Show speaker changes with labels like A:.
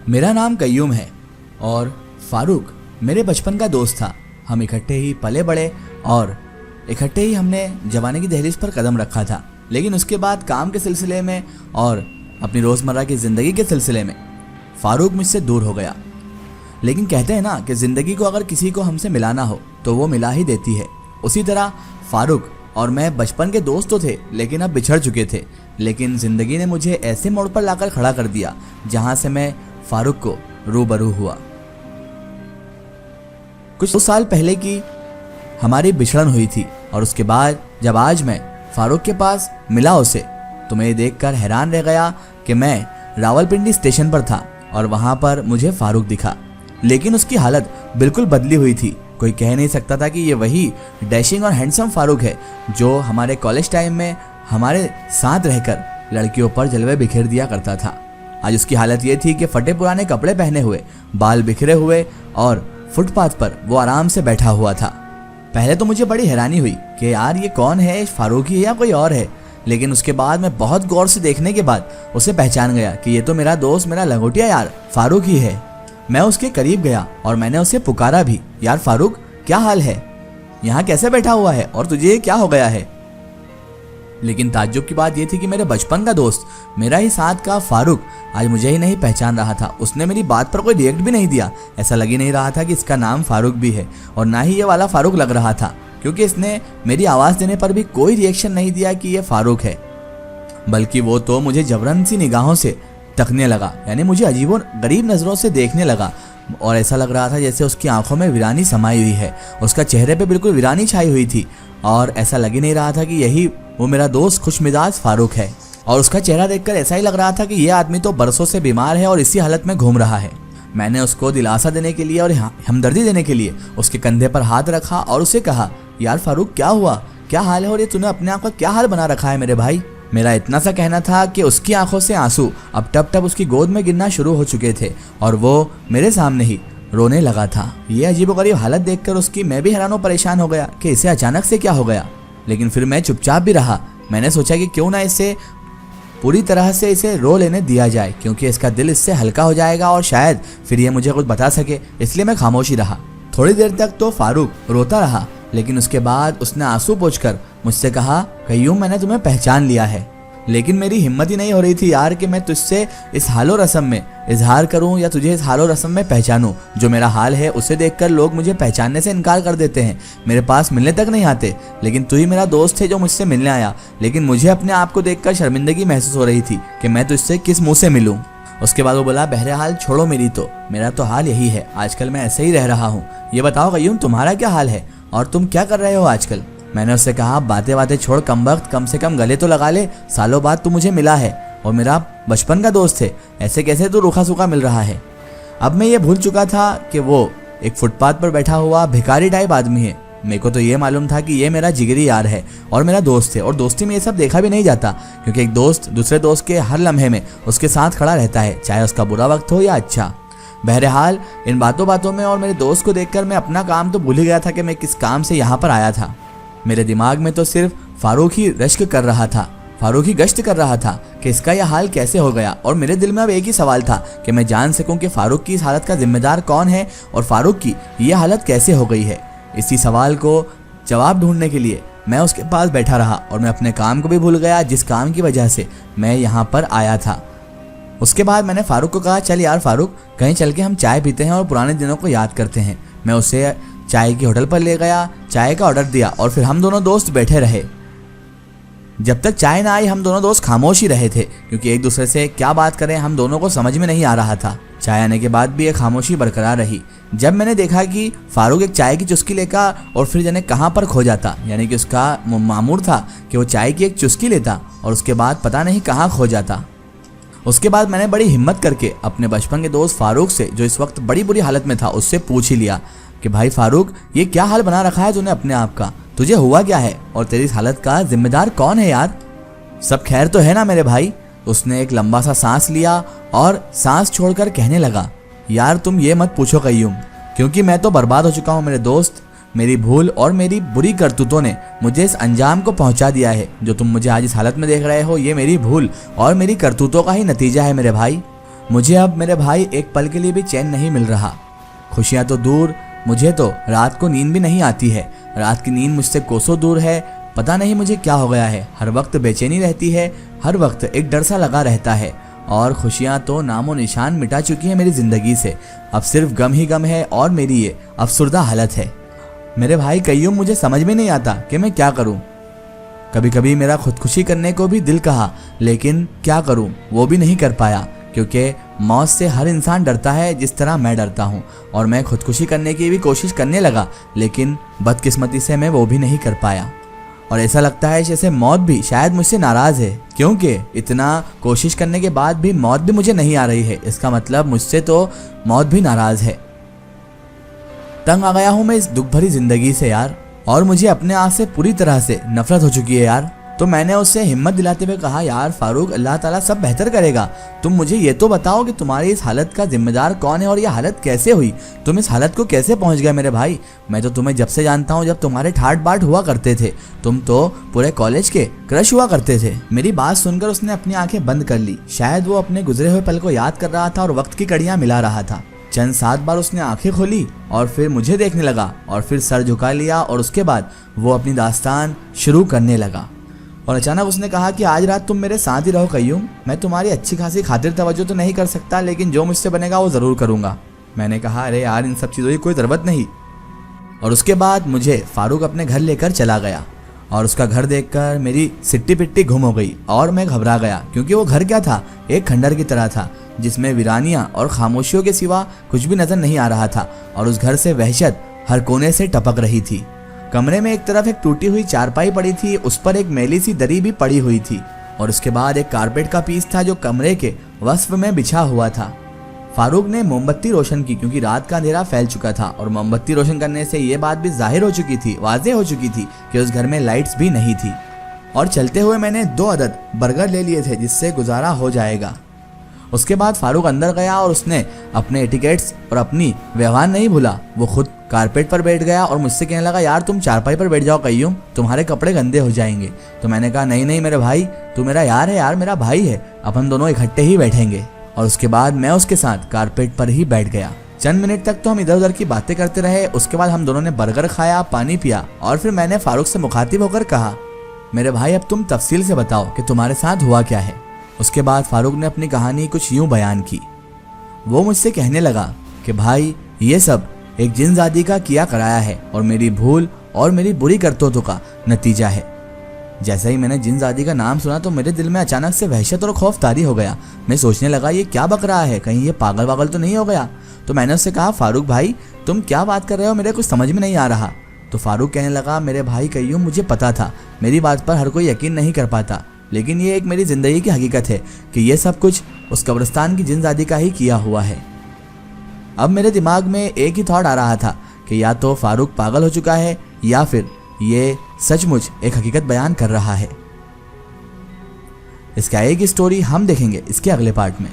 A: मेरा नाम कय्यूम है और फारूक मेरे बचपन का दोस्त था। हम इकट्ठे ही पले बड़े और इकट्ठे ही हमने जवानी की दहलीज पर कदम रखा था। लेकिन उसके बाद काम के सिलसिले में और अपनी रोज़मर्रा की ज़िंदगी के सिलसिले में फारूक मुझसे दूर हो गया। लेकिन कहते हैं ना कि ज़िंदगी को अगर किसी को हमसे मिलाना हो तो वो मिला ही देती है। उसी तरह फारूक और मैं बचपन के दोस्त तो थे, लेकिन अब बिछड़ चुके थे। लेकिन ज़िंदगी ने मुझे ऐसे मोड़ पर लाकर खड़ा कर दिया जहाँ से मैं फारूक को रूबरू हुआ। कुछ 2 साल पहले की हमारी बिछड़न हुई थी और उसके बाद जब आज मैं फारूक के पास मिला उसे, तो मैं ये देखकर हैरान रह गया कि मैं रावलपिंडी स्टेशन पर था और वहाँ पर मुझे फारूक दिखा। लेकिन उसकी हालत बिल्कुल बदली हुई थी। कोई कह नहीं सकता था कि ये वही डैशिंग और हैंडसम फारूक है जो हमारे कॉलेज टाइम में हमारे साथ रहकर लड़कियों पर जलवे बिखेर दिया करता था। आज उसकी हालत ये थी कि फटे पुराने कपड़े पहने हुए, बाल बिखरे हुए और फुटपाथ पर वो आराम से बैठा हुआ था। पहले तो मुझे बड़ी हैरानी हुई कि यार ये कौन है, फारूक ही है या कोई और है। लेकिन उसके बाद मैं बहुत गौर से देखने के बाद उसे पहचान गया कि ये तो मेरा दोस्त, मेरा लंगोटिया यार फारूक ही है। मैं उसके करीब गया और मैंने उसे पुकारा भी, यार फारूक क्या हाल है, यहाँ कैसे बैठा हुआ है और तुझे क्या हो गया है। लेकिन ताज्जुब की बात यह थी कि मेरे बचपन का दोस्त, मेरा ही साथ का फारूक आज मुझे ही नहीं पहचान रहा था। उसने मेरी बात पर कोई रिएक्ट भी नहीं दिया। ऐसा लग ही नहीं रहा था कि इसका नाम फारूक भी है, और ना ही ये वाला फारूक लग रहा था, क्योंकि इसने मेरी आवाज़ देने पर भी कोई रिएक्शन नहीं दिया कि ये फारूक है। बल्कि वो तो मुझे जबरन सी निगाहों से तकने लगा, यानी मुझे अजीबो गरीब नज़रों से देखने लगा। और ऐसा लग रहा था जैसे उसकी आंखों में वीरानी समाई हुई है। उसका चेहरे पे बिल्कुल वीरानी छाई हुई थी और ऐसा लग ही नहीं रहा था कि यही वो मेरा दोस्त खुशमिजाज फारूक है। और उसका चेहरा देखकर ऐसा ही लग रहा था कि ये आदमी तो बरसों से बीमार है और इसी हालत में घूम रहा है। मैंने उसको दिलासा देने के लिए और हमदर्दी देने के लिए उसके कंधे पर हाथ रखा और उसे कहा, यार फारूक क्या हुआ, क्या हाल है, और ये तूने अपने आप का क्या हाल बना रखा है मेरे भाई। मेरा इतना सा कहना था कि उसकी आंखों से आंसू अब टप टप उसकी गोद में गिरना शुरू हो चुके थे और वो मेरे सामने ही रोने लगा था। ये अजीबोगरीब हालत देखकर उसकी मैं भी हैरान और परेशान हो गया कि इसे अचानक से क्या हो गया। लेकिन फिर मैं चुपचाप भी रहा। मैंने सोचा कि क्यों ना इसे पूरी तरह से इसे रो लेने दिया जाए, क्योंकि इसका दिल इससे हल्का हो जाएगा और शायद फिर ये मुझे कुछ बता सके। इसलिए मैं खामोशी रहा। थोड़ी देर तक तो फारूक रोता रहा, लेकिन उसके बाद उसने आंसू पोंछकर मुझसे कहा, कय्यूम मैंने तुम्हें पहचान लिया है। लेकिन मेरी हिम्मत ही नहीं हो रही थी यार कि मैं तुझसे इस हालो रस्म में इजहार करूं या तुझे इस हालो रस्म में पहचानूं। जो मेरा हाल है उसे देखकर लोग मुझे पहचानने से इनकार कर देते हैं, मेरे पास मिलने तक नहीं आते। लेकिन तू ही मेरा दोस्त है जो मुझसे मिलने आया। लेकिन मुझे अपने आप को देखकर शर्मिंदगी महसूस हो रही थी कि मैं तुझसे किस मुंह से मिलूं। उसके बाद वो बोला, बहरहाल छोड़ो मेरा तो हाल यही है, आजकल मैं ऐसे ही रह रहा हूँ। ये बताओ कय्यूम तुम्हारा क्या हाल है और तुम क्या कर रहे हो आजकल। मैंने उससे कहा, बातें बातें छोड़ कमबख्त, कम से कम गले तो लगा ले। सालों बाद तू मुझे मिला है और मेरा बचपन का दोस्त है, ऐसे कैसे तू रूखा सूखा मिल रहा है। अब मैं ये भूल चुका था कि वो एक फुटपाथ पर बैठा हुआ भिखारी टाइप आदमी है। मेरे को तो ये मालूम था कि ये मेरा जिगरी यार है और मेरा दोस्त है, और दोस्ती में ये सब देखा भी नहीं जाता, क्योंकि एक दोस्त दूसरे दोस्त के हर लम्हे में उसके साथ खड़ा रहता है, चाहे उसका बुरा वक्त हो या अच्छा। बहरहाल इन बातों में और मेरे दोस्त को देखकर मैं अपना काम तो भूल ही गया था कि मैं किस काम से यहाँ पर आया था। मेरे दिमाग में तो सिर्फ फारूक ही रश्क कर रहा था, फारूक ही गश्त कर रहा था कि इसका यह हाल कैसे हो गया। और मेरे दिल में अब एक ही सवाल था कि मैं जान सकूं कि फारूक की इस हालत का जिम्मेदार कौन है और फारूक की यह हालत कैसे हो गई है। इसी सवाल को जवाब ढूंढने के लिए मैं उसके पास बैठा रहा और मैं अपने काम को भी भूल गया जिस काम की वजह से मैं यहाँ पर आया था। उसके बाद मैंने फारूक को कहा, चल यार फारूक, कहीं चल के हम चाय पीते हैं और पुराने दिनों को याद करते हैं। मैं उसे चाय की होटल पर ले गया, चाय का ऑर्डर दिया और फिर हम दोनों दोस्त बैठे रहे। जब तक चाय ना आई हम दोनों दोस्त खामोश ही रहे थे, क्योंकि एक दूसरे से क्या बात करें हम दोनों को समझ में नहीं आ रहा था। चाय आने के बाद भी एक खामोशी बरकरार रही। जब मैंने देखा कि फारूक एक चाय की चुस्की लेकर और फिर जाने कहाँ पर खो जाता, यानी कि उसका मामूर था कि वो चाय की एक चुस्की लेता और उसके बाद पता नहीं कहाँ खो जाता। उसके बाद मैंने बड़ी हिम्मत करके अपने बचपन के दोस्त फारूक से, जो इस वक्त बड़ी बुरी हालत में था, उससे पूछ ही लिया कि भाई फारूक, ये क्या हाल बना रखा है तूने अपने आप का, तुझे हुआ क्या है और तेरी इस हालत का जिम्मेदार कौन है यार, सब खैर तो है ना मेरे भाई। उसने एक लंबा सा सांस लिया और सांस छोड़कर कहने लगा, यार तुम ये मत पूछो कय्यूम, क्योंकि मैं तो बर्बाद हो चुका हूँ मेरे दोस्त। मेरी भूल और मेरी बुरी करतूतों ने मुझे इस अंजाम को पहुंचा दिया है। जो तुम मुझे आज इस हालत में देख रहे हो, ये मेरी भूल और मेरी करतूतों का ही नतीजा है मेरे भाई। मुझे अब मेरे भाई एक पल के लिए भी चैन नहीं मिल रहा। खुशियां तो दूर, मुझे तो रात को नींद भी नहीं आती है। रात की नींद मुझसे कोसों दूर है। पता नहीं मुझे क्या हो गया है, हर वक्त बेचैनी रहती है, हर वक्त एक डर सा लगा रहता है। और खुशियां तो नामो निशान मिटा चुकी है मेरी जिंदगी से। अब सिर्फ गम ही गम है और मेरी ये अफसुर्दा हालत है। मेरे भाई कईयूम, मुझे समझ में नहीं आता कि मैं क्या करूं। कभी कभी मेरा खुदकुशी करने को भी दिल कहा, लेकिन क्या करूं, वो भी नहीं कर पाया, क्योंकि मौत से हर इंसान डरता है जिस तरह मैं डरता हूं। और मैं खुदकुशी करने की भी कोशिश करने लगा, लेकिन बदकिस्मती से मैं वो भी नहीं कर पाया। और ऐसा लगता है जैसे मौत भी शायद मुझसे नाराज है, क्योंकि इतना कोशिश करने के बाद भी मौत भी मुझे नहीं आ रही है। इसका मतलब मुझसे तो मौत भी नाराज है। तंग आ गया हूं मैं इस दुख भरी जिंदगी से यार, और मुझे अपने आप से पूरी तरह से नफरत हो चुकी है यार। तो मैंने उससे हिम्मत दिलाते हुए कहा, यार फारूक, अल्लाह ताला सब बेहतर करेगा। तुम मुझे ये तो बताओ कि तुम्हारी इस हालत का जिम्मेदार कौन है और यह हालत कैसे हुई? तुम इस हालत को कैसे पहुंच गए मेरे भाई? मैं तो तुम्हें जब से जानता हूँ, जब तुम्हारे ठाट बाट हुआ करते थे। तुम तो पूरे कॉलेज के क्रश हुआ करते थे। मेरी बात सुनकर उसने अपनी आंखें बंद कर ली। शायद वो अपने गुजरे हुए पल को याद कर रहा था और वक्त की कड़ियां मिला रहा था। चंद 7 बार उसने आंखें खोली और फिर मुझे देखने लगा और फिर सर झुका लिया, और उसके बाद वो अपनी दास्तान शुरू करने लगा। और अचानक उसने कहा कि आज रात तुम मेरे साथ ही रहो कयूम। मैं तुम्हारी अच्छी खासी खातिर तवज्जो तो नहीं कर सकता, लेकिन जो मुझसे बनेगा वो ज़रूर करूँगा। मैंने कहा, अरे यार, इन सब चीज़ों की कोई ज़रूरत नहीं। और उसके बाद मुझे फारूक अपने घर लेकर चला गया, और उसका घर देखकर मेरी सिट्टी पिट्टी घुम हो गई और मैं घबरा गया, क्योंकि वो घर क्या था, एक खंडर की तरह था जिसमें वीरानियां और खामोशियों के सिवा कुछ भी नजर नहीं आ रहा था। और उस घर से वहशत हर कोने से टपक रही थी। कमरे में एक तरफ एक टूटी हुई चारपाई पड़ी थी, उस पर एक मैली सी दरी भी पड़ी हुई थी, और उसके बाद एक कारपेट का पीस था जो कमरे के वस्फ में बिछा हुआ था। फारूक ने मोमबत्ती रोशन की, क्योंकि रात का अंधेरा फैल चुका था, और मोमबत्ती रोशन करने से ये बात भी जाहिर हो चुकी थी, वाज़ेह हो चुकी थी कि उस घर में लाइट्स भी नहीं थी। और चलते हुए मैंने 2 अदद बर्गर ले लिए थे जिससे गुजारा हो जाएगा। उसके बाद फारूक अंदर गया और उसने अपने एटिकेट्स और अपनी व्यवहार नहीं भूला। वो खुद कारपेट पर बैठ गया और मुझसे कहने लगा, यार तुम चारपाई पर बैठ जाओ कयूम, तुम्हारे कपड़े गंदे हो जाएंगे। तो मैंने कहा, नहीं नहीं मेरे भाई, तू मेरा यार है यार, मेरा भाई है, अपन दोनों इकट्ठे ही बैठेंगे। और उसके बाद मैं उसके साथ कारपेट पर ही बैठ गया। चंद मिनट तक तो हम इधर उधर की बातें करते रहे। उसके बाद हम दोनों ने बर्गर खाया, पानी पिया, और फिर मैंने फारूक से मुखातिब होकर कहा, मेरे भाई अब तुम तफसील से बताओ कि तुम्हारे साथ हुआ क्या है। उसके बाद फारूक ने अपनी कहानी कुछ यूं बयान की। वो मुझसे कहने लगा कि भाई, ये सब एक जिनजादी का किया कराया है और मेरी भूल और मेरी बुरी करतूतों का नतीजा है। जैसे ही मैंने जिनजादी का नाम सुना तो मेरे दिल में अचानक से वहशत और खौफ तारी हो गया। मैं सोचने लगा, ये क्या बक रहा है, कहीं ये पागल वागल तो नहीं हो गया। तो मैंने उससे कहा, फारूक भाई, तुम क्या बात कर रहे हो, मेरे कुछ समझ में नहीं आ रहा। तो फारूक कहने लगा, मेरे भाई कयूम, मुझे पता था, मेरी बात पर हर कोई यकीन नहीं कर पाता, लेकिन ये एक मेरी ज़िंदगी की हकीकत है कि ये सब कुछ उस कब्रिस्तान की जिनजादी का ही किया हुआ है। अब मेरे दिमाग में एक ही थॉट आ रहा था कि या तो फारूक पागल हो चुका है या फिर ये सचमुच एक हकीकत बयान कर रहा है। इसका एक स्टोरी हम देखेंगे इसके अगले पार्ट में।